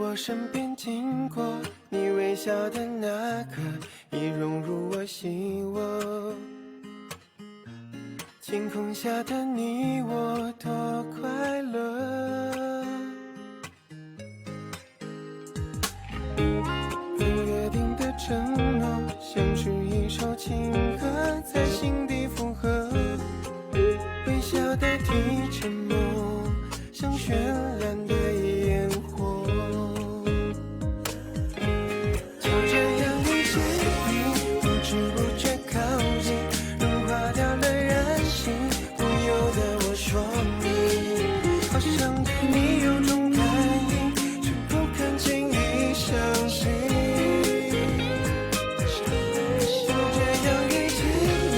我身边经过，你微笑的那刻，已融入我心窝。晴空下的你我多快乐，曾约定的承诺，像是一首情歌，在心底附和。微笑代替沉默，像绚烂的烟火。就这样遇见你，不知不觉靠近，融化掉了人性，不由得我说你，好像对你有种感应，却不肯轻易相信。就这样遇见你，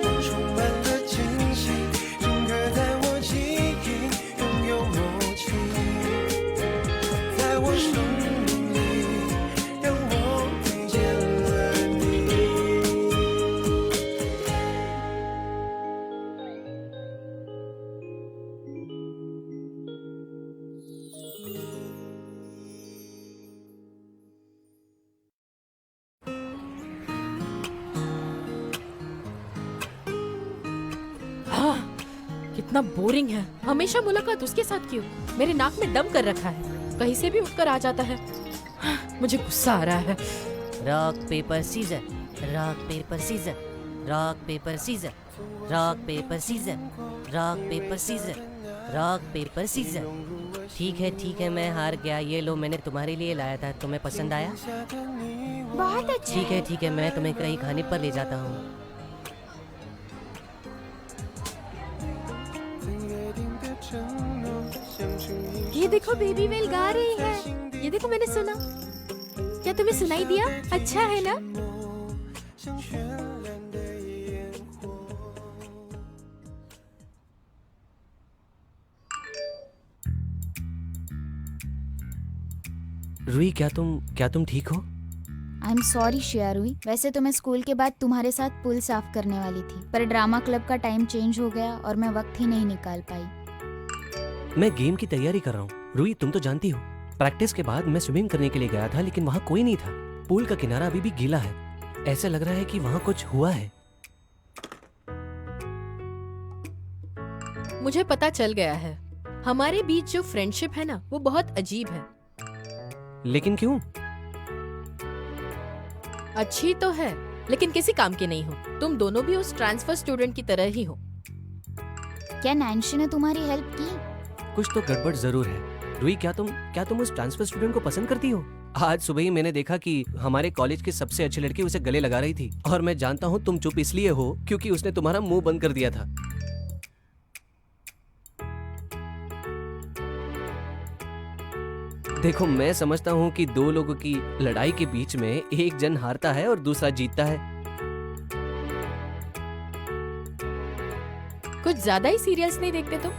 我充满了惊喜，整个在我记忆拥有默契，在我生命里让我遇见了你。हाँ, कितना बोरिंग है। हमेशा मुलाकात उसके साथ क्यों? मेरे नाक में दम कर रखा है, कहीं से भी उठकर आ जाता है। हाँ, मुझे गुस्सा आ रहा है। Rock paper scissor, rock paper scissor, rock paper scissor, rock paper scissor, rock paper scissor, rock paper scissor. ठीक है, मैं हार गया। ये लो, मैंने तुम्हारे लिए लाया था, तुम्हें पसंद आया? बहुत अच्छा। ठीक है, मैं तुम्हें कहीं खाने पर ले जाता हूँ। ये देखो बेबी वेल गा रही है। ये देखो, मैंने सुना। क्या तुम्हें सुनाई दिया? अच्छा है ना? रूही, क्या तुम ठीक हो? आई एम सॉरी शियारुई। वैसे तो मैं स्कूल के बाद तुम्हारे साथ पुल साफ करने वाली थी, पर ड्रामा क्लब का टाइम चेंज हो गया और मैं वक्त ही नहीं निकाल पाई। मैं गेम की तैयारी कर रहा हूँ। रूही, तुम तो जानती हो, प्रैक्टिस के बाद मैं स्विमिंग करने के लिए गया था, लेकिन वहाँ कोई नहीं था। पूल का किनारा अभी भी गीला है। ऐसा लग रहा है कि वहाँ कुछ हुआ है। मुझे पता चल गया है, हमारे बीच जो फ्रेंडशिप है ना, वो बहुत अजीब है। लेकिन क्यों? अच्छी तो है, लेकिन किसी काम की नहीं हो। तुम दोनों भी उस ट्रांसफर स्टूडेंट की तरह ही हो। क्या नैन्शी ने तुम्हारी हेल्प की? कुछ तो गड़बड़ जरूर है। रूही, क्या तुम उस ट्रांसफर स्टूडेंट को पसंद करती हो? आज सुबह ही मैंने देखा कि हमारे कॉलेज की सबसे अच्छी लड़की उसे गले लगा रही थी, और मैं जानता हूँ तुम चुप इसलिए हो क्योंकि उसने तुम्हारा मुंह बंद कर दिया था। देखो, मैं समझता हूँ कि दो लोगों की लड़ाई के बीच में एक जन हारता है और दूसरा जीतता है। कुछ ज्यादा ही सीरियल्स नहीं देखते तुम?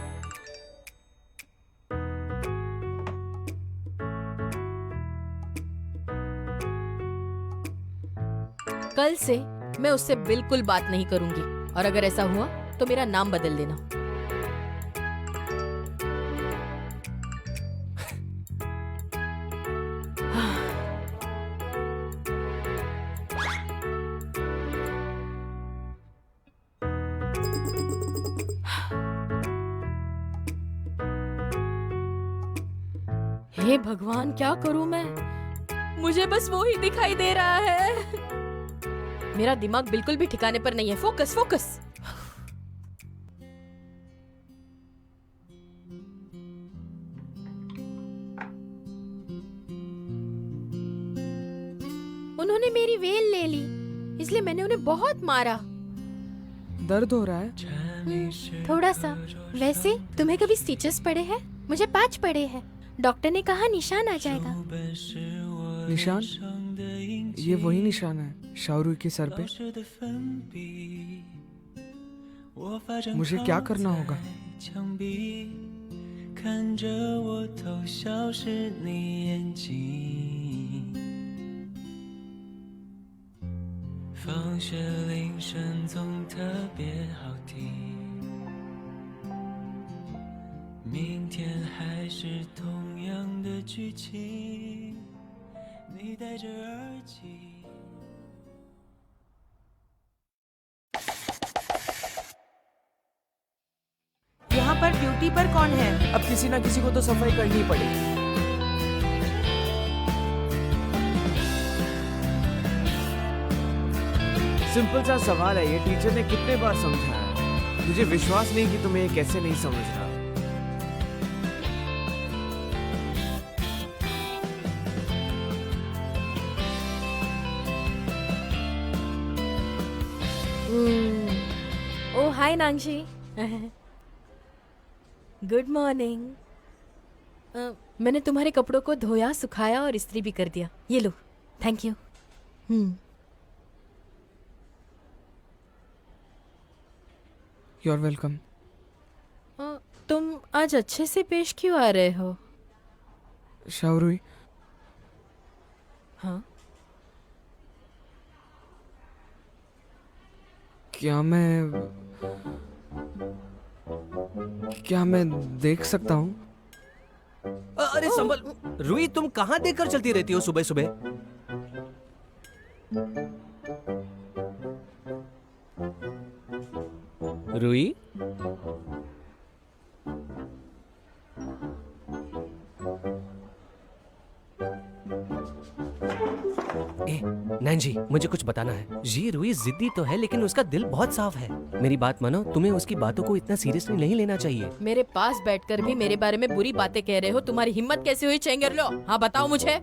कल से मैं उससे बिल्कुल बात नहीं करूंगी, और अगर ऐसा हुआ तो मेरा नाम बदल देना। हे भगवान, क्या करूं मैं? मुझे बस वो ही दिखाई दे रहा है। मेरा दिमाग बिल्कुल भी ठिकाने पर नहीं है। Focus focus. उन्होंने मेरी वेल ले ली, इसलिए मैंने उन्हें बहुत मारा। दर्द हो रहा है? थोड़ा सा। वैसे तुम्हें कभी स्टिचेस पड़े हैं? मुझे पैच पड़े हैं। डॉक्टर ने कहा निशान आ जाएगा। निशान? ये वही निशान है शाहरुख के सर पे। मुझे क्या करना होगा? 看着我偷笑是你眼睛，放学铃声总特别好听，明天还是同样的剧情，你戴着耳机。 यहाँ पर ड्यूटी पर कौन है? अब किसी ना किसी को तो सफाई करनी ही पड़ेगी। सिंपल सा सवाल है, ये टीचर ने कितने बार समझाया है? मुझे विश्वास नहीं कि तुम्हें ये कैसे नहीं समझ रहा। ओ हाय नांगशी। Good morning. मैंने तुम्हारे कपड़ों को धोया, सुखाया और इस्त्री भी कर दिया। ये लो, thank you. You are welcome. तुम आज अच्छे से पेश क्यों आ रहे हो? शाओरुई, हाँ, क्या मैं देख सकता हूँ? अरे संभल, रुई तुम कहाँ देखकर चलती रहती हो सुबह सुबह? रुई, नैनजी, मुझे कुछ बताना है। ये रुई जिद्दी तो है लेकिन उसका दिल बहुत साफ है। मेरी बात मानो, तुम्हें उसकी बातों को इतना सीरियसली नहीं लेना चाहिए। मेरे पास बैठकर भी मेरे बारे में बुरी बातें कह रहे हो। तुम्हारी हिम्मत कैसे हुई चेंगर लो? हाँ बताओ मुझे।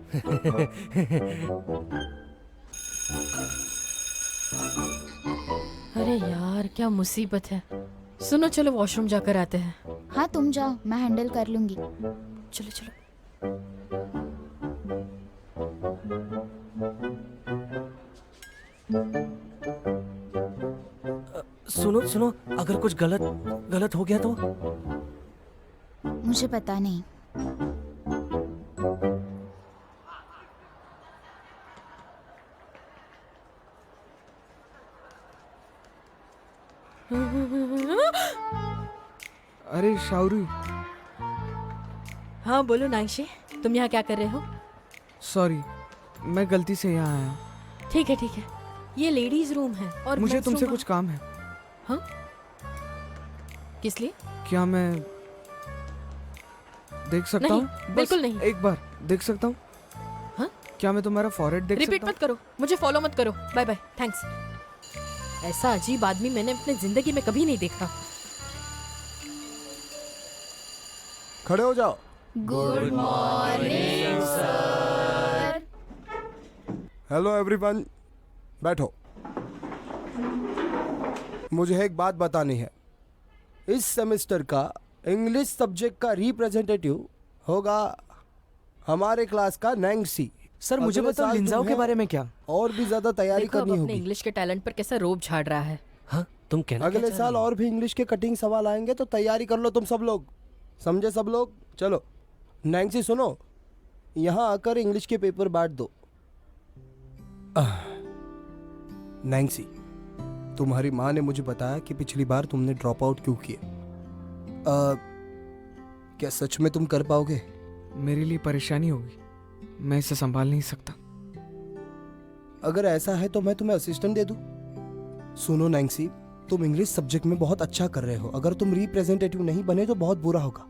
अरे यार क्या मुसीबत है। सुनो, चलो वॉशरूम जाकर आते हैं। हाँ तुम जाओ, मैं हैंडल कर लूंगी। चलो चलो। सुनो सुनो, अगर कुछ गलत हो गया तो? मुझे पता नहीं। अरे शाओरुई, हाँ बोलो नांगशी, तुम यहाँ क्या कर रहे हो? सॉरी, मैं गलती से यहाँ आया। ठीक है ठीक है, ये लेडीज रूम है और मुझे मेंस तुमसे रूम- कुछ काम है। हाँ, किस लिए? क्या मैं देख सकता नहीं, हूँ? बिल्कुल बस नहीं। एक बार देख सकता हूँ? हाँ? क्या मैं तुम्हारा फॉरहेड देख रिपीट सकता मत करो, मुझे फॉलो मत करो। Bye bye, thanks. ऐसा अजीब आदमी मैंने अपने जिंदगी में कभी नहीं देखा। खड़े हो जाओ। Good morning sir. Hello everyone, बैठो। मुझे एक बात बतानी है। इस सेमेस्टर का इंग्लिश सब्जेक्ट का रिप्रेजेंटेटिव होगा हमारे क्लास का नैंगसी। सर मुझे अगले बताओ साल लिंजाओ के तुम्हें बारे में क्या? और भी ज्यादा तैयारी देखो अब करनी अपने होगी। इंग्लिश के टैलेंट पर कैसा रोब झाड़ रहा है। हाँ, तुम कहना क्या अगले चाह साल रही हो? और भी इंग्लिश के कटिंग सवाल आएंगे तो तैयारी कर लो तुम सब लोग। समझे सब लोग? चलो नैंसी सुनो, यहाँ आकर इंग्लिश के पेपर बांट दो। नैंसी, तुम्हारी माँ ने मुझे बताया कि पिछली बार तुमने ड्रॉप आउट क्यों किए। क्या सच में तुम कर पाओगे? मेरे लिए परेशानी होगी, मैं इसे संभाल नहीं सकता। अगर ऐसा है तो मैं तुम्हें असिस्टेंट दे दूं। सुनो नैंसी, तुम इंग्लिश सब्जेक्ट में बहुत अच्छा कर रहे हो। अगर तुम रिप्रेजेंटेटिव नहीं बने तो बहुत बुरा होगा।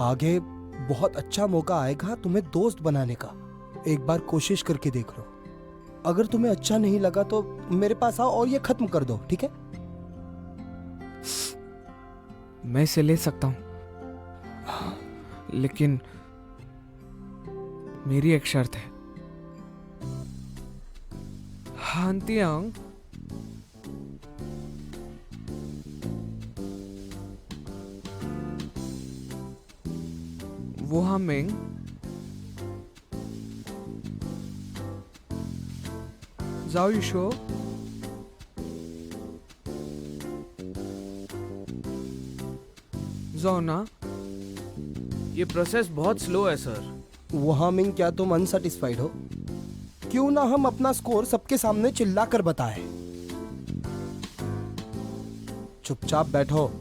आगे बहुत अच्छा मौका आएगा तुम्हें दोस्त बनाने का। एक बार कोशिश करके देख लो। अगर तुम्हें अच्छा नहीं लगा तो मेरे पास आओ और ये खत्म कर दो, ठीक है? मैं इसे ले सकता हूँ, लेकिन मेरी एक शर्त है। हांतियांग, वो हमें जाओ युशो, जाओ ना। ये प्रोसेस बहुत स्लो है सर। वहां मिंग, क्या तुम अनसेटिस्फाइड हो? क्यों ना हम अपना स्कोर सबके सामने चिल्ला कर बताएं। चुपचाप बैठो।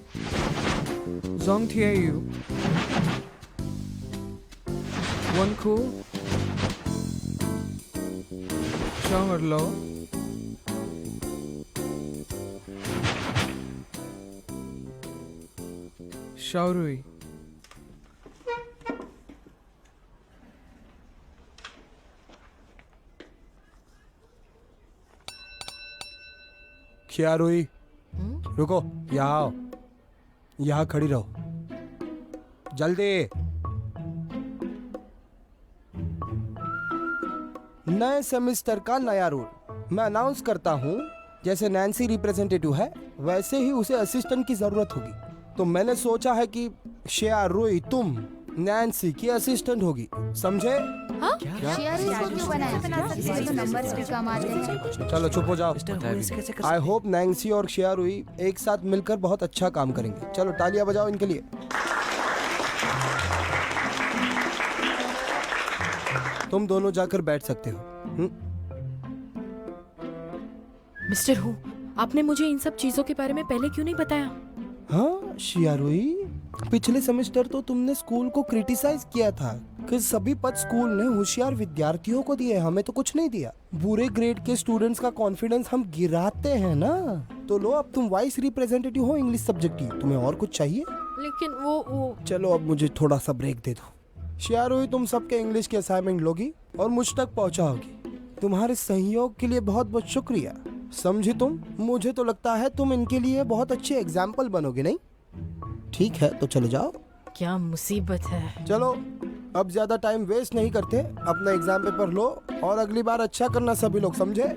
जोंग थिए यू। 원쿠 샤워러 शाओरुई ख्यारुई रुको, यहाँ आओ, यहाँ खड़ी रहो, जल्दी। नए सेमेस्टर का नया रूल मैं अनाउंस करता हूँ। जैसे नैन्सी रिप्रेजेंटेटिव है वैसे ही उसे असिस्टेंट की जरूरत होगी। तो मैंने सोचा है कि शियारुई तुम नैन्सी की असिस्टेंट होगी, समझे? शेयरुई को क्यों बनाया? इससे तो नंबर्स भी कम आते हैं। चलो चुप हो जाओ। ऐसे कैसे कर आई होप नैन्सी और शियारुई एक साथ मिलकर बहुत अच्छा काम करेंगे। चलो तालियां बजाओ इनके लिए। तुम दोनों जाकर बैठ सकते हो। मिस्टर हु, आपने मुझे इन सब चीजों के बारे में पहले क्यों नहीं बताया? हाँ शियारुई, पिछले सेमेस्टर तो तुमने स्कूल को क्रिटिसाइज किया था कि सभी पद स्कूल ने होशियार विद्यार्थियों को दिए, हमें तो कुछ नहीं दिया। बुरे ग्रेड के स्टूडेंट्स का कॉन्फिडेंस हम गिराते हैं ना। तो लो, अब तुम वाइस रिप्रेजेंटेटिव हो इंग्लिश सब्जेक्ट की, तुम्हें और कुछ चाहिए? लेकिन वो चलो अब मुझे थोड़ा सा ब्रेक दे दो। शियारुई, तुम सबके इंग्लिश की असाइनमेंट लोगी और मुझ तक पहुंचाओगी। तुम्हारे सहयोग के लिए बहुत बहुत शुक्रिया, समझी तुम? मुझे तो लगता है तुम इनके लिए बहुत अच्छे एग्जाम्पल बनोगे, नहीं? ठीक है, तो चलो जाओ। क्या मुसीबत है। चलो अब ज्यादा टाइम वेस्ट नहीं करते, अपना एग्जाम पेपर लो और अगली बार अच्छा करना सभी लोग, समझे?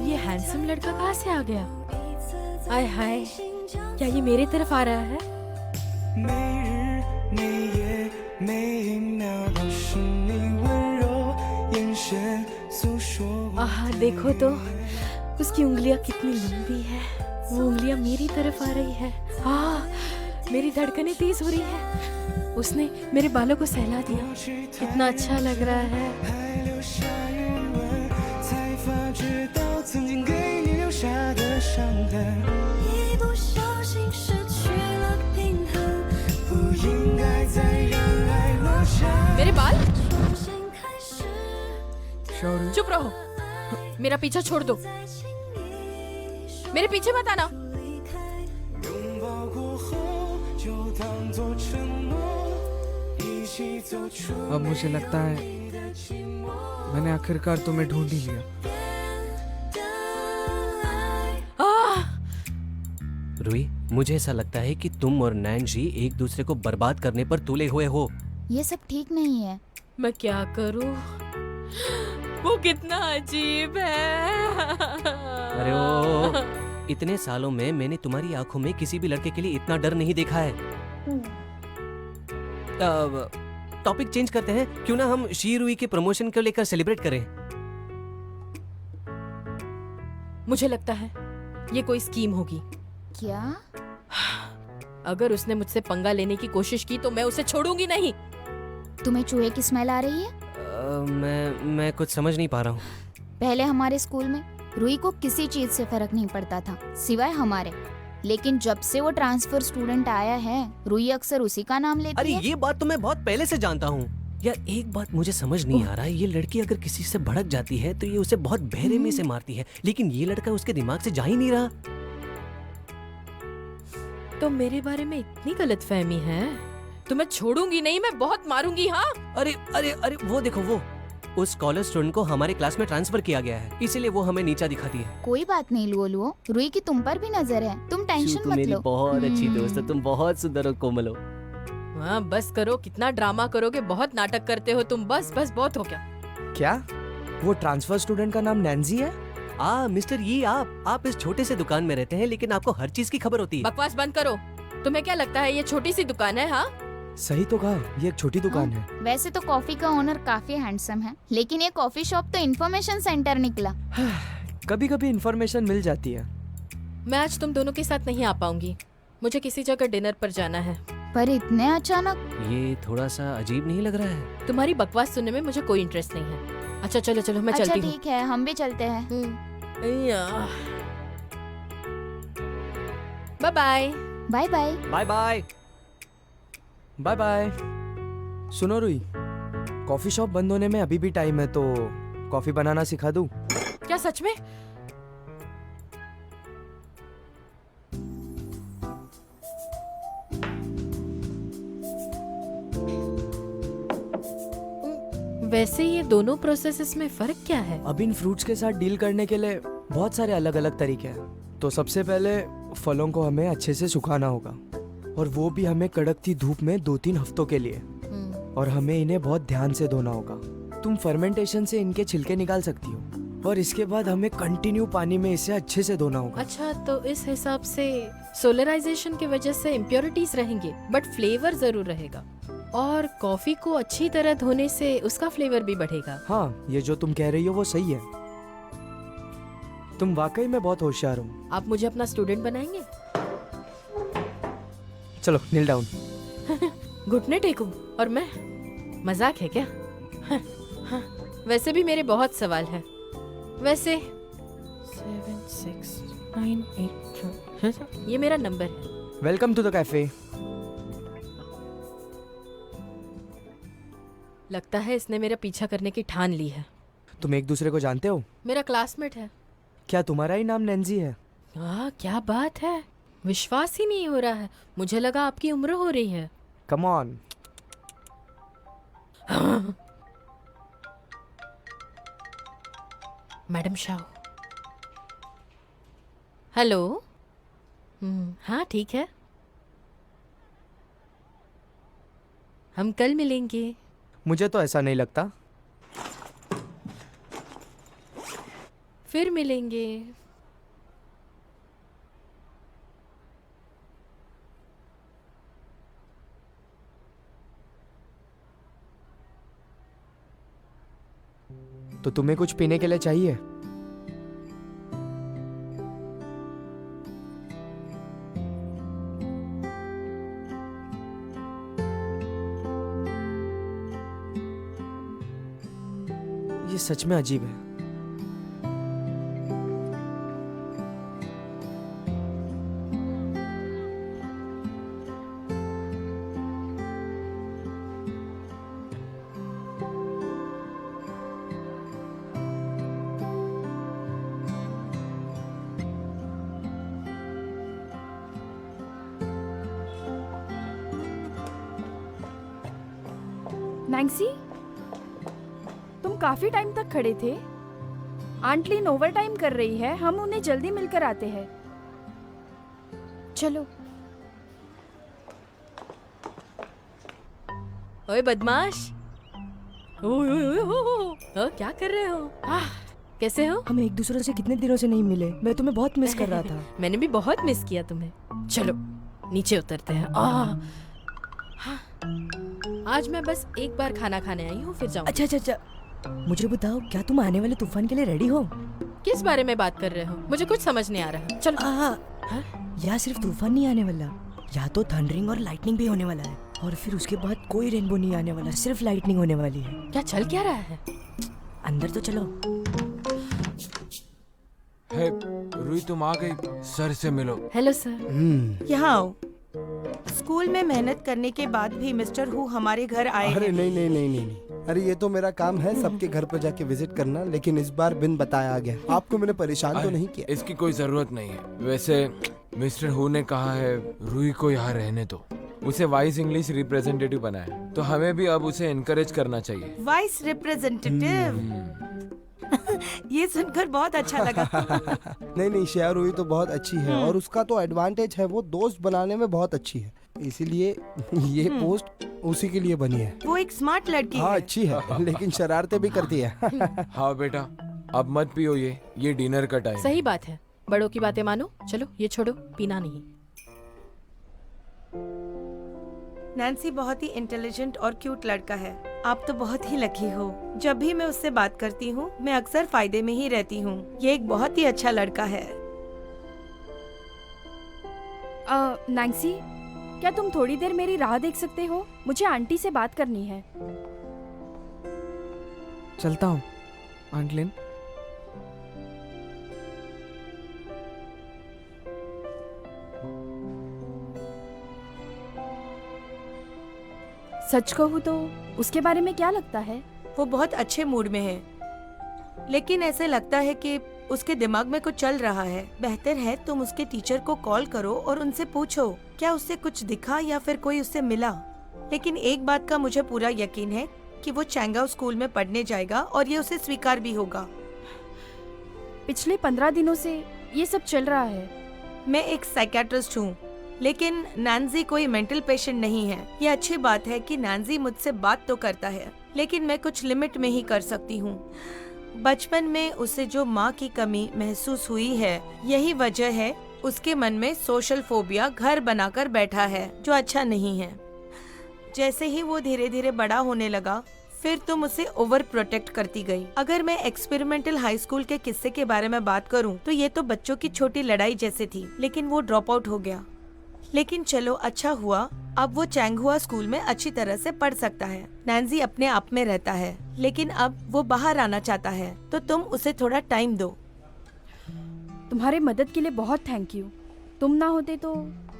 ये हैंडसम लड़का कहाँ से आ गया? आय हाय, क्या ये मेरे तरफ आ रहा है? आहा, देखो तो उसकी उंगलियां कितनी लंबी है। वो उंगलियां मेरी तरफ आ रही है। मेरी धड़कनें तेज हो रही है। उसने मेरे बालों को सहला दिया, कितना अच्छा लग रहा है। मेरे बाल? शाओरुई चुप रहो, मेरा पीछा छोड़ दो, मेरे पीछे मत आना। अब मुझे लगता है मैंने आखिरकार तुम्हें ढूंढ ही लिया। रुई, मुझे ऐसा लगता है कि तुम और नैन्सी एक दूसरे को बर्बाद करने पर तुले हुए हो। ये सब ठीक नहीं है। मैं क्या करूं? वो कितना अजीब है। अरे ओ, इतने सालों में मैंने तुम्हारी आंखों में किसी भी लड़के के लिए इतना डर नहीं देखा है। टॉपिक चेंज करते हैं, क्यों ना हम शिरुई के प्रमोशन को लेकर सेलिब्रेट करें? मुझे लगता है ये कोई स्कीम होगी। क्या? अगर उसने मुझसे पंगा लेने की कोशिश की तो मैं उसे छोड़ूंगी नहीं। तुम्हें चूहे की स्मेल आ रही है? मैं कुछ समझ नहीं पा रहा हूँ। पहले हमारे स्कूल में रुई को किसी चीज से फर्क नहीं पड़ता था सिवाय हमारे, लेकिन जब से वो ट्रांसफर स्टूडेंट आया है रुई अक्सर उसी का नाम लेती अरे है। ये बात तो मैं बहुत पहले से जानता हूँ। यार एक बात मुझे समझ नहीं आ रहा है, ये लड़की अगर किसी से भड़क जाती है तो ये उसे बहुत बेरहमी से मारती है, लेकिन ये लड़का उसके दिमाग से जा ही नहीं रहा। तो मेरे बारे में इतनी गलतफहमी है तो मैं छोड़ूंगी नहीं, मैं बहुत मारूंगी। हाँ, अरे अरे अरे वो देखो, वो उस स्कॉलर स्टूडेंट को हमारे क्लास में ट्रांसफर किया गया है, इसीलिए वो हमें नीचा दिखाती है। कोई बात नहीं लुओ, रुई की तुम पर भी नजर है, तुम टेंशन मत मेरी लो। बहुत अच्छी दोस्त हो, तुम बहुत सुंदर और कोमल हो। हाँ बस करो, कितना ड्रामा करोगे, बहुत नाटक करते हो तुम, बस बस बहुत हो गया। क्या वो ट्रांसफर स्टूडेंट का नाम नैन्सी है? मिस्टर ये आप इस छोटे से दुकान में रहते हैं लेकिन आपको हर चीज की खबर होती है। बकवास बंद करो। तुम्हें क्या लगता है ये छोटी सी दुकान है? हाँ सही तो कहा, ये एक छोटी दुकान है। वैसे तो कॉफी का ओनर काफी हैंडसम है, लेकिन ये कॉफी शॉप तो इन्फॉर्मेशन सेंटर निकला। कभी कभी इंफॉर्मेशन मिल जाती है। मैं आज तुम दोनों के साथ नहीं आ पाऊंगी, मुझे किसी जगह डिनर पर जाना है। पर इतने अचानक? ये थोड़ा सा अजीब नहीं लग रहा है? तुम्हारी बकवास सुनने में मुझे कोई इंटरेस्ट नहीं है। अच्छा चलो चलो मैं अच्छा चलती हूँ। ठीक है, हम भी चलते हैं। Bye bye. Bye bye. Bye bye. Bye bye. सुनो रुई, कॉफी शॉप बंद होने में अभी भी टाइम है, तो कॉफी बनाना सिखा दूं? क्या सच में? वैसे ये दोनों प्रोसेसेस में फर्क क्या है? अब इन फ्रूट्स के साथ डील करने के लिए बहुत सारे अलग अलग तरीके हैं। तो सबसे पहले फलों को हमें अच्छे से सुखाना होगा, और वो भी हमें कड़कती धूप में 2-3 हफ्तों के लिए। और हमें इन्हें बहुत ध्यान से धोना होगा। तुम फर्मेंटेशन से इनके छिलके निकाल सकती हो, और इसके बाद हमें कंटिन्यू पानी में इसे अच्छे से धोना होगा। अच्छा, तो इस हिसाब से सोलराइजेशन की वजह से इम्प्योरिटीज रहेंगे बट फ्लेवर जरूर रहेगा, और कॉफी को अच्छी तरह धोने से उसका फ्लेवर भी बढ़ेगा। हाँ, ये जो तुम कह रही हो वो सही है। तुम वाकई में बहुत होशियार हो। आप मुझे अपना स्टूडेंट बनाएंगे? चलो नील डाउन। घुटने टेकूं और मैं? मजाक है क्या? हाँ, हाँ, वैसे भी मेरे बहुत सवाल हैं। वैसे 7 6 9 8 ये मेरा नंबर है। Welcome to the cafe. लगता है इसने मेरा पीछा करने की ठान ली है। तुम एक दूसरे को जानते हो? मेरा क्लासमेट है। क्या तुम्हारा ही नाम नैन्सी है? क्या बात है, विश्वास ही नहीं हो रहा है। मुझे लगा आपकी उम्र हो रही है। Come on. Madam Shah. Hello. हाँ ठीक है, हम कल मिलेंगे। मुझे तो ऐसा नहीं लगता। फिर मिलेंगे। तो तुम्हें कुछ पीने के लिए चाहिए? ये सच में अजीब है। नैन्सी, तुम काफी टाइम तक खड़े थे। आंट लीन ओवर टाइम कर रही है, हम उन्हें जल्दी मिलकर आते हैं। चलो। ओए बदमाश। ओए ओए ओए ओए, क्या कर रहे हो? कैसे हो? हम एक दूसरे से कितने दिनों से नहीं मिले। मैं तुम्हें बहुत मिस कर रहा था। मैंने भी बहुत मिस किया तुम्हें। चलो नीचे उतरते हैं। आज मैं बस एक बार खाना खाने आई हूँ, फिर जाऊँ। अच्छा, मुझे बताओ, क्या तुम आने वाले तूफान के लिए रेडी हो? किस बारे में बात कर रहे हो? मुझे कुछ समझ नहीं आ रहा। चलो। यहाँ सिर्फ तूफान नहीं आने वाला, यहाँ तो थंडरिंग और लाइटनिंग भी होने वाला है, और फिर उसके बाद कोई रेनबो नहीं आने वाला, सिर्फ लाइटनिंग होने वाली है। क्या चल क्या रहा है? अंदर तो चलो। हे, रुई तुम आ गई, सर से मिलो। Hello sir. यहाँ आओ। स्कूल में मेहनत करने के बाद भी मिस्टर हु हमारे घर आए अरे हैं। नहीं। अरे ये तो मेरा काम है सबके घर पर जाके विजिट करना, लेकिन इस बार बिन बताया आ गया। आपको मैंने परेशान तो नहीं किया? इसकी कोई जरूरत नहीं है। वैसे मिस्टर हु ने कहा है रुई को यहाँ रहने दो, उसे वाइस इंग्लिश रिप्रेजेंटेटिव बनाया, तो हमें भी अब उसे एनकरेज करना चाहिए। Vice representative. ये सुनकर बहुत अच्छा लगा। नहीं, शेयर हुई तो बहुत अच्छी है, और उसका तो एडवांटेज है, वो दोस्त बनाने में बहुत अच्छी है। इसीलिए ये पोस्ट उसी के लिए बनी है। वो एक स्मार्ट लड़की हाँ है। अच्छी है लेकिन शरारतें भी करती है। हाँ बेटा, अब मत पियो ये डिनर का टाइम। सही बात है, बड़ों की बातें मानो। चलो ये छोड़ो, पीना नहीं। नैन्सी बहुत ही इंटेलिजेंट और क्यूट लड़का है। आप तो बहुत ही लकी हो। जब भी मैं उससे बात करती हूँ मैं अक्सर फायदे में ही रहती हूँ। ये एक बहुत ही अच्छा लड़का है। नैन्सी, क्या तुम थोड़ी देर मेरी राह देख सकते हो? मुझे आंटी से बात करनी है। चलता हूँ आंट लिन। सच कहूँ तो उसके बारे में क्या लगता है? वो बहुत अच्छे मूड में है, लेकिन ऐसे लगता है कि उसके दिमाग में कुछ चल रहा है। बेहतर है तुम उसके टीचर को कॉल करो और उनसे पूछो क्या उससे कुछ दिखा या फिर कोई उससे मिला। लेकिन एक बात का मुझे पूरा यकीन है कि वो चैंगाओ स्कूल में पढ़ने जाएगा और ये उसे स्वीकार भी होगा। पिछले 15 दिनों से ये सब चल रहा है। मैं एक साइकेट्रिस्ट हूँ, लेकिन नैन्सी कोई मेंटल पेशेंट नहीं है। ये अच्छी बात है कि नैन्सी मुझसे बात तो करता है, लेकिन मैं कुछ लिमिट में ही कर सकती हूँ। बचपन में उसे जो माँ की कमी महसूस हुई है, यही वजह है उसके मन में सोशल फोबिया घर बनाकर बैठा है, जो अच्छा नहीं है। जैसे ही वो धीरे धीरे बड़ा होने लगा, फिर तुम उसे ओवर प्रोटेक्ट करती गई। अगर मैं एक्सपेरिमेंटल हाई स्कूल के किस्से के बारे में बात करूं, तो ये तो बच्चों की छोटी लड़ाई जैसे थी, लेकिन वो ड्रॉप आउट हो गया। लेकिन चलो अच्छा हुआ, अब वो चैंगहुआ स्कूल में अच्छी तरह से पढ़ सकता है। नैन्सी अपने आप में रहता है, लेकिन अब वो बाहर आना चाहता है, तो तुम उसे थोड़ा टाइम दो। तुम्हारे मदद के लिए बहुत थैंक यू। तुम ना होते तो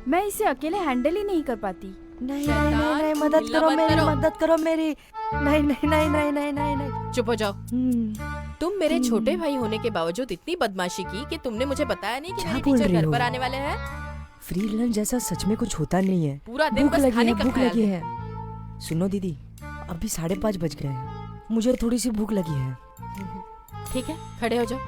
मैं इसे अकेले हैंडल ही नहीं कर पाती। नहीं नहीं नहीं, नहीं मदद करो मेरी, मदद करो मेरी। नहीं नहीं नहीं नहीं नहीं नहीं नहीं। चुप हो जाओ। तुम मेरे छोटे भाई होने के बावजूद इतनी बदमाशी की कि तुमने मुझे बताया नहीं कि क्या मेरे बोल टीचर रही घर हो? पर आने वाले हैं। फ्री लंच जैसा सच में कुछ होता नहीं है। पूरा दिन भूख बस लगी खाने है, का भूख ख्याल लगी है। है। सुनो दीदी, अभी 5:30 बज गए हैं, मुझे थोड़ी सी भूख लगी है। ठीक है, खड़े हो जाओ।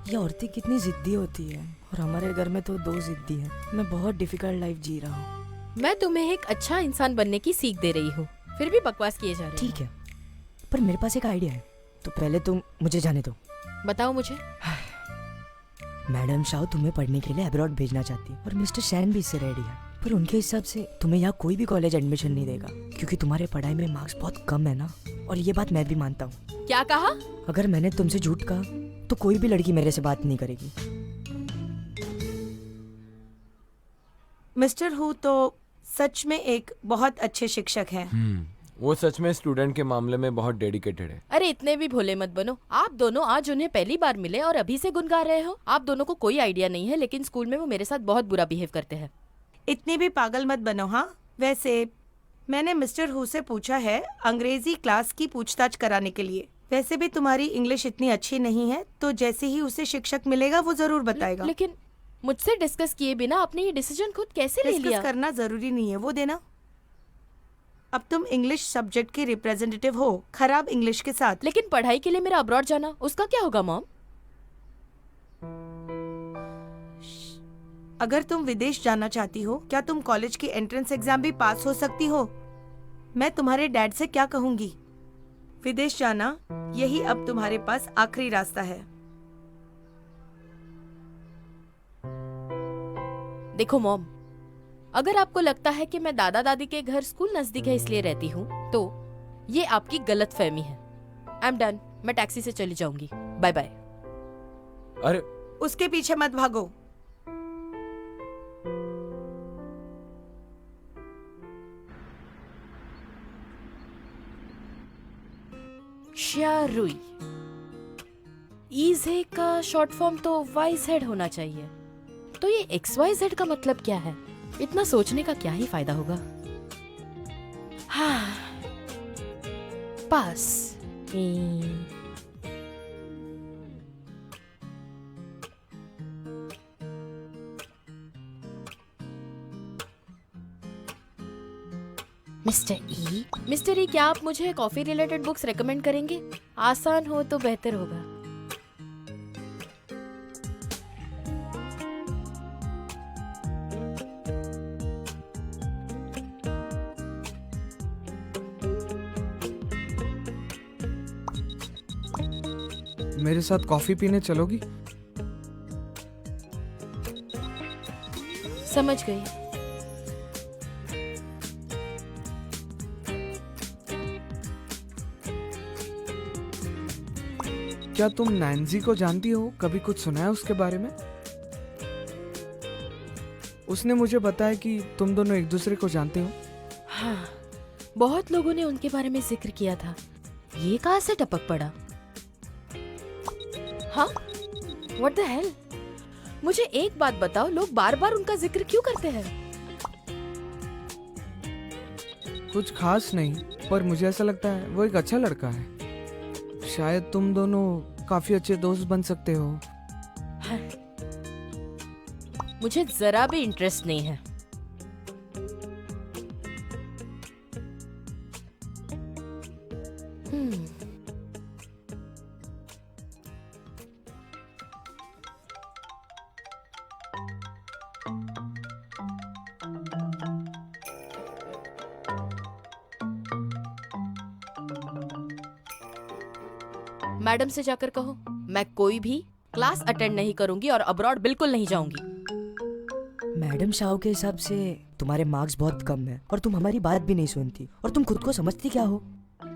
ये औरतें कितनी जिद्दी होती है, और हमारे घर में तो 2 जिद्दी हैं। मैं बहुत डिफिकल्ट लाइफ जी रहा हूँ। मैं तुम्हें एक अच्छा इंसान बनने की सीख दे रही हूँ, फिर भी बकवास किए जा रहे हो। ठीक है, पर मेरे पास एक आइडिया है, तो पहले तुम मुझे जाने दो। बताओ मुझे। मैडम शाह तुम्हें पढ़ने के लिए अब्रॉड भेजना चाहती है, और मिस्टर शैन भी इससे रेडी है। पर उनके हिसाब से तुम्हें यहाँ कोई भी कॉलेज एडमिशन नहीं देगा, क्योंकि तुम्हारे पढ़ाई में मार्क्स बहुत कम है ना। और ये बात मैं भी मानता हूँ। क्या कहा? अगर मैंने तुमसे झूठ कहा तो कोई भी लड़की मेरे से बात नहीं करेगी। मिस्टर हु तो सच में एक बहुत अच्छे शिक्षक हैं। वो सच में स्टूडेंट के मामले में बहुत डेडिकेटेड है। अरे इतने भी भोले मत बनो। आप दोनों आज उन्हें पहली बार मिले और अभी से गुनगा रहे हो। आप दोनों को कोई आइडिया नहीं है, लेकिन स्कूल में वो मेरे साथ बहुत बुरा बिहेव करते हैं। इतनी भी पागल मत बनो। हाँ, वैसे मैंने मिस्टर हु से पूछा है अंग्रेजी क्लास की पूछताछ कराने के लिए। वैसे भी तुम्हारी इंग्लिश इतनी अच्छी नहीं है, तो जैसे ही उसे शिक्षक मिलेगा वो जरूर बताएगा। लेकिन मुझसे डिस्कस किए बिना आपने ये डिसीजन खुद कैसे ले लिया? डिस्कस करना जरूरी नहीं है, वो देना। अब तुम इंग्लिश सब्जेक्ट के रिप्रेजेंटेटिव हो, खराब इंग्लिश के साथ। लेकिन पढ़ाई के लिए मेरा अब्रॉड जाना, उसका क्या होगा मॉम? अगर तुम विदेश जाना चाहती हो, क्या तुम कॉलेज की एंट्रेंस एग्जाम भी पास हो सकती हो? मैं तुम्हारे डैड से क्या कहूंगी? विदेश जाना, यही अब तुम्हारे पास आखिरी रास्ता है। देखो मॉम, अगर आपको लगता है कि मैं दादा दादी के घर स्कूल नजदीक है इसलिए रहती हूँ, तो ये आपकी गलत फहमी है। I am done. मैं टैक्सी से चली जाऊंगी। Bye bye. अरे उसके पीछे मत भागो। शारुई। ईजे का शॉर्ट फॉर्म तो वाइज हेड होना चाहिए। तो ये XYZ का मतलब क्या है? इतना सोचने का क्या ही फायदा होगा। हाँ, पास। मिस्टर ई, क्या आप मुझे कॉफी रिलेटेड बुक्स रेकमेंड करेंगे? आसान हो तो बेहतर होगा। मेरे साथ कॉफी पीने चलोगी? समझ गई। क्या तुम नैन्सी को जानती हो? कभी कुछ सुना है उसके बारे में? उसने मुझे बताया कि तुम दोनों एक दूसरे को जानते हो। हाँ, बहुत लोगों ने उनके बारे में जिक्र किया था। ये कहाँ से टपक पड़ा? हाँ, व्हाट द हेल? मुझे एक बात बताओ, लोग बार बार उनका जिक्र क्यों करते हैं? कुछ खास नहीं, पर मुझे ऐसा लगता है वो एक अच्छा लड़का है। शायद तुम दोनों काफी अच्छे दोस्त बन सकते हो। हाँ। मुझे जरा भी इंटरेस्ट नहीं है। मैडम से जाकर कहो मैं कोई भी क्लास अटेंड नहीं करूंगी और अब्रॉड बिल्कुल नहीं जाऊंगी। मैडम शाह के हिसाब से तुम्हारे मार्क्स बहुत कम हैं और तुम हमारी बात भी नहीं सुनती और तुम खुद को समझती क्या हो?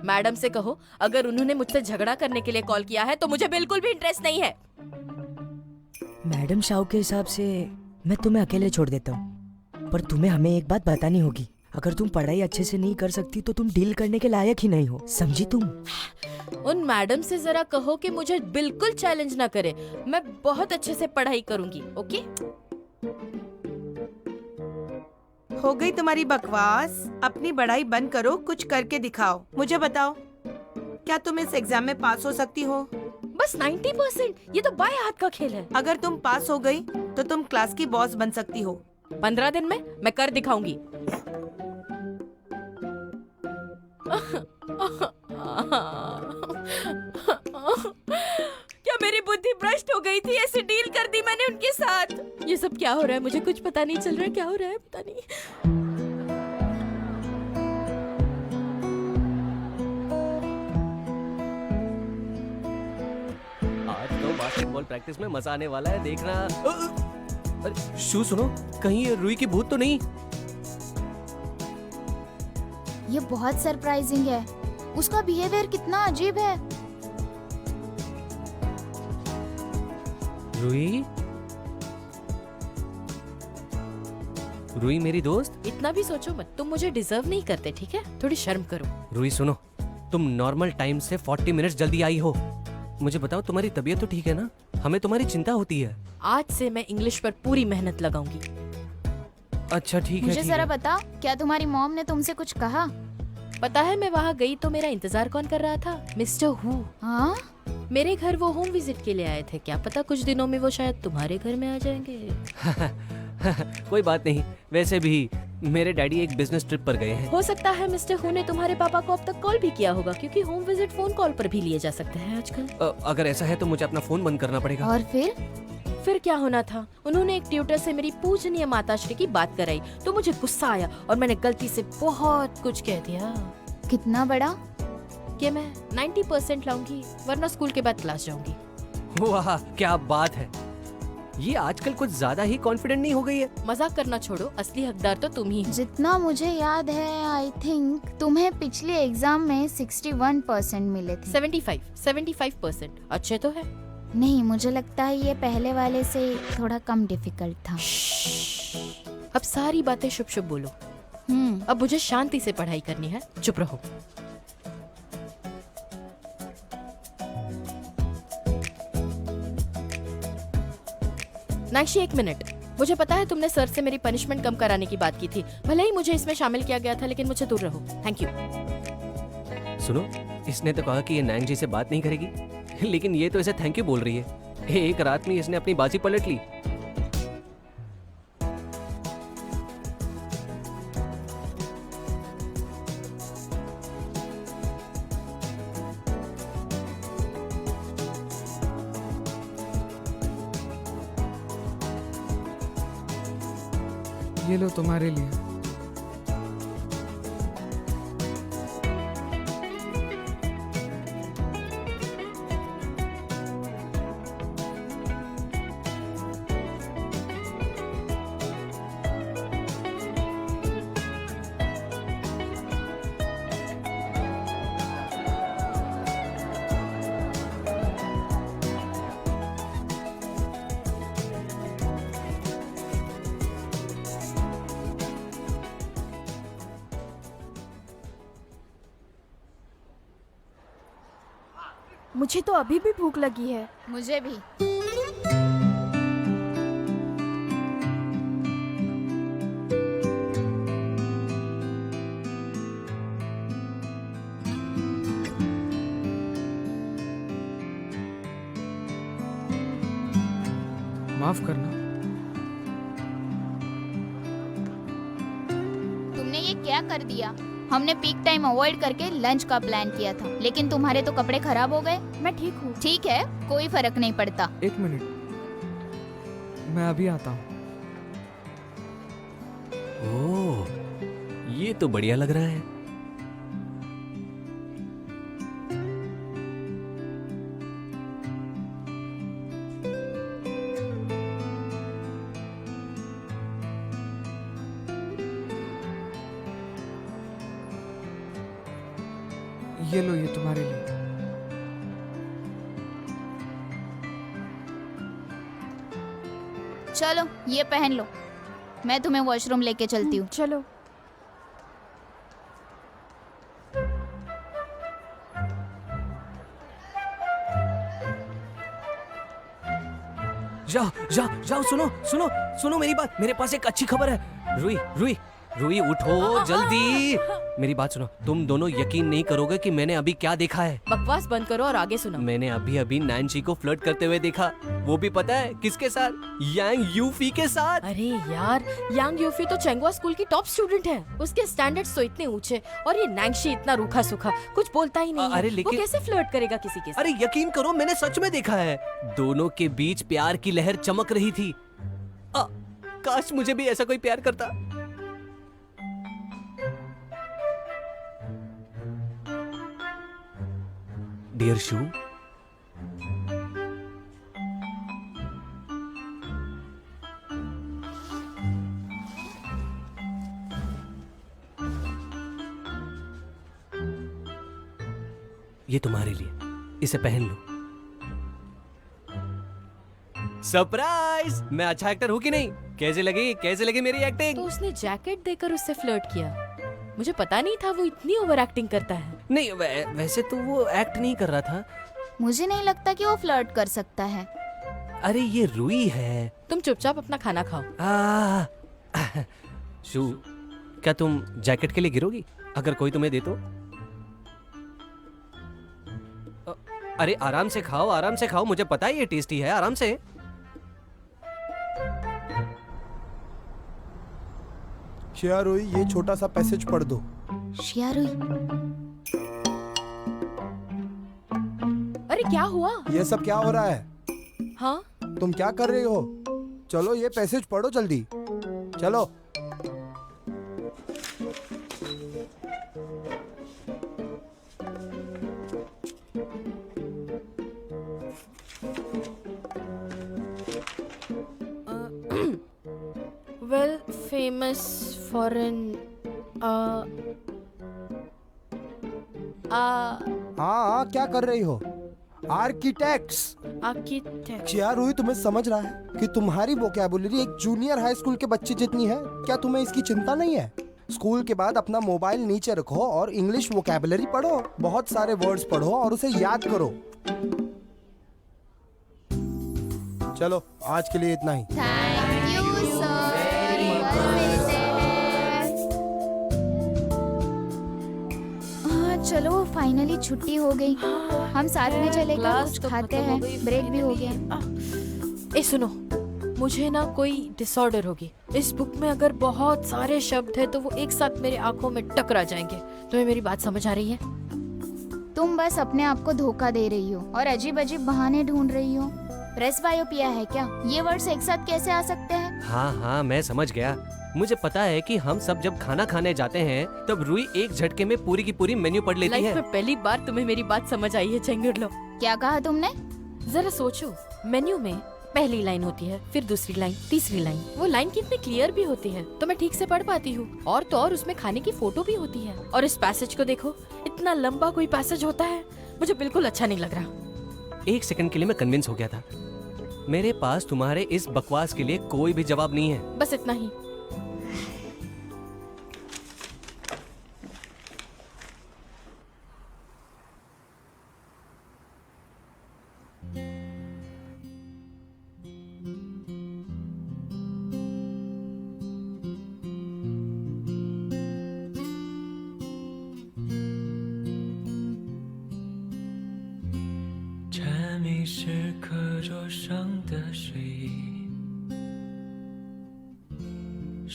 मैडम से कहो अगर उन्होंने मुझसे झगड़ा करने के लिए कॉल किया है तो मुझे बिल्कुल भी इंटरेस्ट नहीं है। मैडम शाह के हिसाब से मैं तुम्हें अकेले छोड़ देता हूँ, पर तुम्हें हमें एक बात बतानी होगी। अगर तुम पढ़ाई अच्छे से नहीं कर सकती तो तुम डील करने के लायक ही नहीं हो, समझी तुम? उन मैडम से जरा कहो कि मुझे बिल्कुल चैलेंज ना करे। मैं बहुत अच्छे से पढ़ाई करूंगी। ओके? हो गई तुम्हारी बकवास। अपनी बड़ाई बंद करो, कुछ करके दिखाओ। मुझे बताओ, क्या तुम इस एग्जाम में पास हो सकती हो? बस 90%। ये तो बाएं हाथ का खेल है। अगर तुम पास हो गई तो तुम क्लास की बॉस बन सकती हो। 15 दिन में मैं कर दिखाऊंगी। क्या मेरी बुद्धि भ्रष्ट हो गई थी? ऐसे डील कर दी मैंने उनके साथ। ये सब क्या हो रहा है? मुझे कुछ पता नहीं चल रहा है। क्या हो रहा है पता नहीं। आज तो बास्केटबॉल प्रैक्टिस में मजा आने वाला है, देखना। अरे शू सुनो, कहीं ये रुई की भूत तो नहीं? ये बहुत सरप्राइजिंग है। उसका बिहेवियर कितना अजीब है। रुई? रुई मेरी दोस्त? इतना भी सोचो मत, तुम मुझे डिजर्व नहीं करते, ठीक है? थोड़ी शर्म करो। रुई सुनो, तुम नॉर्मल टाइम से 40 मिनट्स जल्दी आई हो। मुझे बताओ तुम्हारी तबीयत तो ठीक है ना? हमें तुम्हारी चिंता होती है। आज से मैं इंग्लिश पर पूरी मेहनत लगाऊंगी। अच्छा ठीक है। मुझे जरा बता, क्या तुम्हारी मॉम ने तुमसे कुछ कहा? पता है मैं वहाँ गई तो मेरा इंतजार कौन कर रहा था? Mister who. हाँ? मेरे घर वो होम विजिट के लिए आए थे। क्या पता कुछ दिनों में वो शायद तुम्हारे घर में आ जाएंगे। कोई बात नहीं, वैसे भी मेरे डैडी एक बिजनेस ट्रिप पर गए हैं। हो सकता है मिस्टर हु ने तुम्हारे पापा को अब तक कॉल भी किया होगा, क्योंकि होम विजिट फोन कॉल पर भी लिए जा सकते हैं आजकल। अगर ऐसा है तो मुझे अपना फोन बंद करना पड़ेगा। और फिर क्या होना था? उन्होंने एक ट्यूटर से मेरी पूजनीय माताश्री की बात कराई तो मुझे गुस्सा आया और मैंने गलती से बहुत कुछ कह दिया। कितना बड़ा? कि मैं 90% लाऊंगी, वरना स्कूल के बाद क्लास जाऊंगी। वाह क्या बात है, ये आजकल कुछ ज्यादा ही कॉन्फिडेंट नहीं हो गई है? मजाक करना छोड़ो, असली हकदार तो तुम ही हो। जितना मुझे याद है, आई थिंक तुम्हें पिछले एग्जाम में 61% मिले थे। 75% अच्छे तो है। नहीं, मुझे लगता है ये पहले वाले से थोड़ा कम डिफिकल्ट था। अब सारी बातें शुभ शुभ बोलो। अब मुझे शांति से पढ़ाई करनी है, चुप रहो। नाक्षी, 1 मिनट। मुझे पता है तुमने सर से मेरी पनिशमेंट कम कराने की बात की थी। भले ही मुझे इसमें शामिल किया गया था, लेकिन मुझे दूर रहो। Thank you. सुनो, इसने तो कहा कि ये नैंग जी से बात नहीं करेगी, लेकिन ये तो इसे थैंक यू बोल रही है। एक रात में इसने अपनी बाजी पलट ली। ये लो तुम्हारे लिए। मुझे तो अभी भी भूख लगी है। मुझे भी। माफ करना। तुमने ये क्या कर दिया? हमने पीक टाइम अवॉइड करके लंच का प्लान किया था, लेकिन तुम्हारे तो कपड़े खराब हो गए। मैं ठीक हूँ। ठीक है, कोई फर्क नहीं पड़ता। 1 मिनट, मैं अभी आता हूँ। ओह, ये तो बढ़िया लग रहा है। ये लो, ये तुम्हारे लिए। चलो ये पहन लो, मैं तुम्हें वॉशरूम लेके चलती हूँ। चलो। जाओ जाओ जाओ, सुनो सुनो सुनो मेरी बात, मेरे पास एक अच्छी खबर है। रुई रुई रुई, उठो जल्दी, मेरी बात सुनो। तुम दोनों यकीन नहीं करोगे कि मैंने अभी क्या देखा है। बकवास बंद करो और आगे सुनो। मैंने अभी अभी नैन्सी को फ्लर्ट करते हुए देखा, वो भी पता है किसके साथ? यांग यूफी के साथ। अरे यार, यांग यूफी तो चेंगुआ स्कूल की टॉप स्टूडेंट है। उसके स्टैंडर्ड्स तो इतने ऊंचे, और ये नैंगशी इतना रूखा सूखा, कुछ बोलता ही नहीं अरे है। लेकिन- वो कैसे फ्लर्ट करेगा किसी के साथ? अरे यकीन करो, मैंने सच में देखा है। दोनों के बीच प्यार की लहर चमक रही थी। काश मुझे भी ऐसा कोई प्यार करता। डियर शू, ये तुम्हारे लिए, इसे पहन लो। सरप्राइज! मैं अच्छा एक्टर हूँ कि नहीं? कैसे लगी मेरी एक्टिंग? तो उसने जैकेट देकर उससे फ्लर्ट किया। मुझे पता नहीं था वो इतनी ओवर एक्टिंग करता है। नहीं, वैसे तो वो एक्ट नहीं कर रहा था। मुझे नहीं लगता कि वो फ्लर्ट कर सकता है। अरे ये रुई है। तुम चुपचाप अपना खाना खाओ। शू, क्या तुम जैकेट के लिए गिरोगी अगर कोई तुम्हें दे तो? अरे आराम से खाओ, मुझे पता है ये टेस्टी है, आराम से। शियारुई, ये छोटा सा पैसेज पढ़ दो। शियारुई, अरे क्या हुआ? ये सब क्या हो रहा है? हाँ, तुम क्या कर रही हो? चलो ये पैसेज पढ़ो जल्दी, चलो। वेल फेमस फॉरेन हाँ, क्या कर रही हो? आर्किटेक्ट्स। आर्किटेक्ट। चियारुई, तुम्हें समझ रहा है कि तुम्हारी वोकैबुलरी एक जूनियर हाई स्कूल के बच्चे जितनी है? क्या तुम्हें इसकी चिंता नहीं है? स्कूल के बाद अपना मोबाइल नीचे रखो और इंग्लिश वोकैबुलरी पढ़ो, बहुत सारे वर्ड्स पढ़ो और उसे याद करो। चलो आज के लिए इतना ही। Thank you sir. चलो फाइनली छुट्टी हो गई। हम साथ में चलेगा, क्लास कुछ तो खाते खत्म हो हैं, गई, ब्रेक भी हो finally। गया। ए सुनो, मुझे ना कोई डिसऑर्डर होगी। इस बुक में अगर बहुत सारे शब्द है तो वो एक साथ मेरे आंखों में टकरा जाएंगे। तुम्हें मेरी बात समझ आ रही है? तुम बस अपने आप को धोखा दे रही हो और अजीब अजीब बहाने ढूंढ रही हो। प्रेसबायोपिया है क्या? ये वर्ड्स एक साथ कैसे आ सकते हैं? हाँ, मैं समझ गया। मुझे पता है कि हम सब जब खाना खाने जाते हैं तब रुई एक झटके में पूरी की पूरी मेन्यू पढ़ लेती लाइफ है। में पहली बार तुम्हें मेरी बात समझ आई है चेंगुरलो। क्या कहा तुमने? जरा सोचो, मेन्यू में पहली लाइन होती है, फिर दूसरी लाइन, तीसरी लाइन। वो लाइन कितनी क्लियर भी होती है तो मैं ठीक से पढ़ पाती हूँ। और तो और उसमें खाने की फोटो भी होती है। और इस पैसेज को देखो, इतना लंबा कोई पैसेज होता है? मुझे बिल्कुल अच्छा नहीं लग रहा। एक सेकंड के लिए मैं कन्विंस हो गया था। मेरे पास तुम्हारे इस बकवास के लिए कोई भी जवाब नहीं है। बस इतना ही।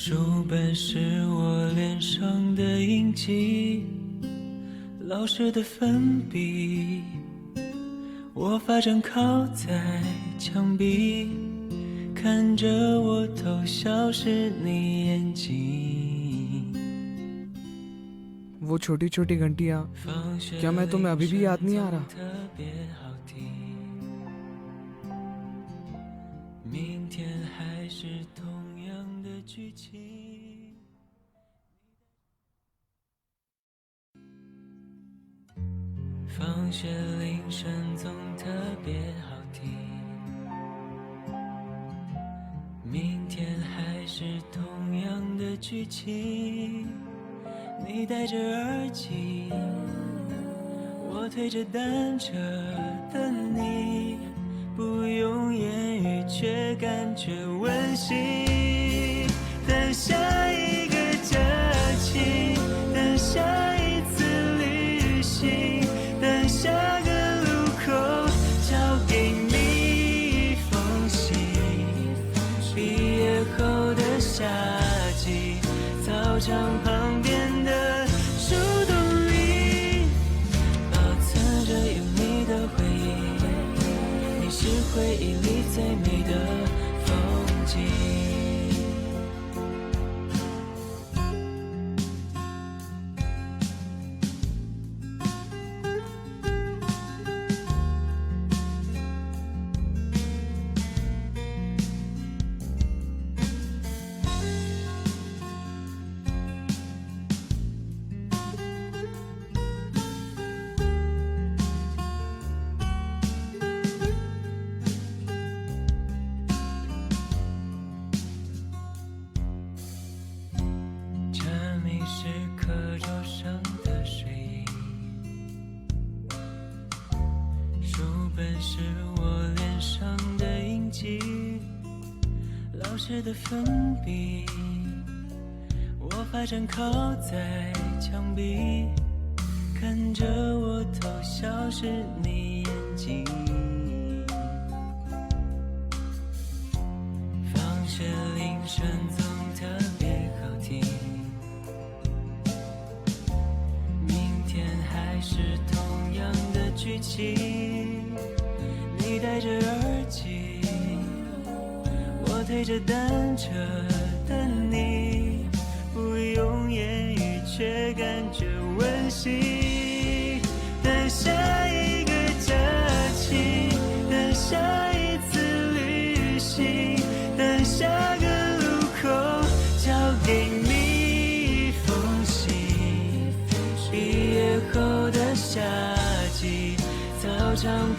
书本是我脸上的印记，老师的粉笔，我发正靠在墙壁，看着我偷笑是你眼睛。 वो छोटी छोटी घंटियाँ, क्या मैं तुम्हें अभी भी याद नहीं आ रहा? 明天还是同样的剧情。放学铃声总特别好听。明天还是同样的剧情。你戴着耳机，我推着单车等你。 不用言语，却感觉温馨。等下一个假期，等下一次旅行，等下个路口，交给你一封信。毕业后的夏季，操场旁边的树洞里，保存着有你的回忆。 是回忆里最美的风景。老师的粉笔，我发正靠在墙壁，看着我偷笑是你眼睛。放学铃声总特别好听，明天还是同样的剧情。你戴着耳机。 我推着单车等你，不用言语，却感觉温馨。等下一个假期，等下一次旅行，等下个路口，交给你一封信。毕业后的夏季，操场